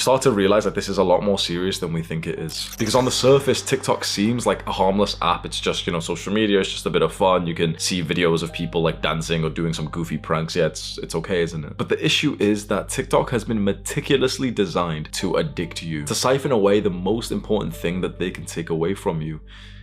Start to realize that this is a lot more serious than we think it is. Because on the surface, TikTok seems like a harmless app. It's just, you know, social media. It's just a bit of fun. You can see videos of people like dancing or doing some goofy pranks. Yeah, it's okay, isn't it? But the issue is that TikTok has been meticulously designed to addict you, to siphon away the most important thing that they can take away from you,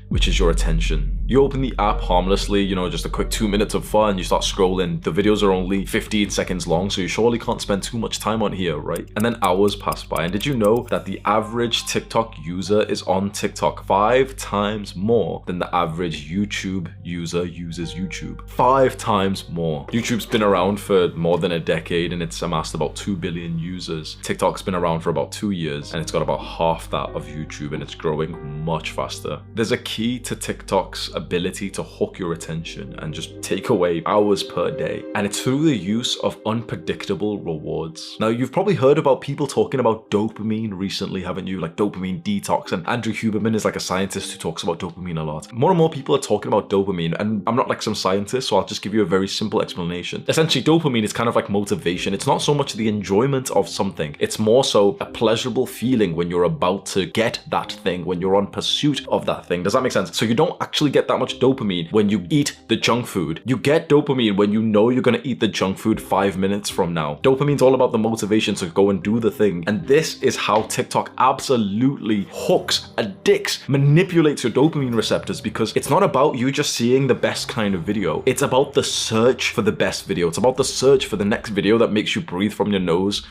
which is your attention. You open the app harmlessly, you know, just a quick 2 minutes of fun, you start scrolling. The videos are only 15 seconds long, so you surely can't spend too much time on here, right? And then hours pass by. And did you know that the average TikTok user is on TikTok 5 times more than the average YouTube user uses YouTube? 5 times more. YouTube's been around for more than a decade and it's amassed about 2 billion users. TikTok's been around for about 2 years and it's got about half that of YouTube and it's growing much faster. There's a key to TikTok's ability to hook your attention and just take away hours per day. And it's through the use of unpredictable rewards. Now, you've probably heard about people talking about dopamine recently, haven't you? Like dopamine detox. And Andrew Huberman is like a scientist who talks about dopamine a lot. More and more people are talking about dopamine. And I'm not like some scientist, so I'll just give you a very simple explanation. Essentially, dopamine is kind of like motivation. It's not so much the enjoyment of something. It's more so a pleasurable feeling when you're about to get that thing, when you're on pursuit of that thing. Does that make sense? So you don't actually get that much dopamine when you eat the junk food. You get dopamine when you know you're gonna eat the junk food 5 minutes from now. Dopamine's all about the motivation to go and do the thing. And this is how TikTok absolutely hooks, addicts, manipulates your dopamine receptors, because it's not about you just seeing the best kind of video. It's about the search for the best video. It's about the search for the next video that makes you breathe from your nose.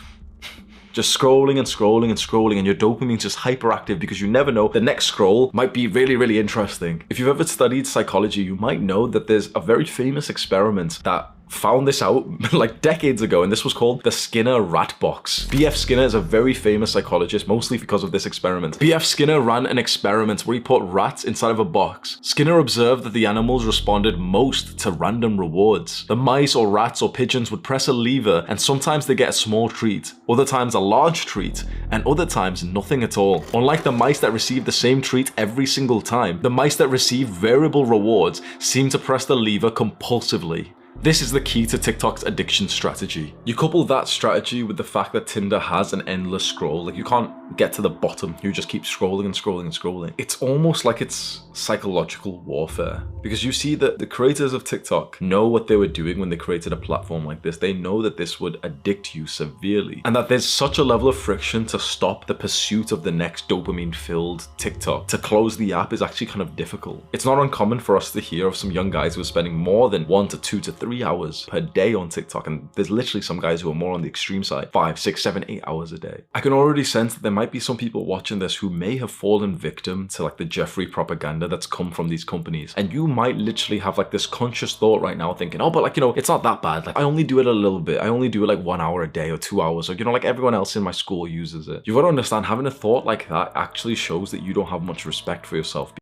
Just scrolling and scrolling and scrolling, and your dopamine's just hyperactive because you never know, the next scroll might be really, really interesting. If you've ever studied psychology, you might know that there's a very famous experiment that found this out like decades ago, and this was called the Skinner rat box. B.F. Skinner is a very famous psychologist, mostly because of this experiment. B.F. Skinner ran an experiment where he put rats inside of a box. Skinner observed that the animals responded most to random rewards. The mice or rats or pigeons would press a lever and sometimes they get a small treat, other times a large treat, and other times nothing at all. Unlike the mice that receive the same treat every single time, the mice that receive variable rewards seem to press the lever compulsively. This is the key to TikTok's addiction strategy. You couple that strategy with the fact that Tinder has an endless scroll. Like, you can't get to the bottom. You just keep scrolling and scrolling and scrolling. It's almost like it's psychological warfare, because you see that the creators of TikTok know what they were doing when they created a platform like this. They know that this would addict you severely, and that there's such a level of friction to stop the pursuit of the next dopamine-filled TikTok. To close the app is actually kind of difficult. It's not uncommon for us to hear of some young guys who are spending more than 1 to 2 to 3 hours per day on TikTok, and there's literally some guys who are more on the extreme side, 5, 6, 7, 8 hours a day. I can already sense that there might be some people watching this who may have fallen victim to like the Jeffrey propaganda that's come from these companies, and you might literally have like this conscious thought right now thinking, oh, but like, you know, it's not that bad. Like, I only do it a little bit. I only do it like 1 hour a day or 2 hours, or, you know, like everyone else in my school uses it. You've got to understand, having a thought like that actually shows that you don't have much respect for yourself.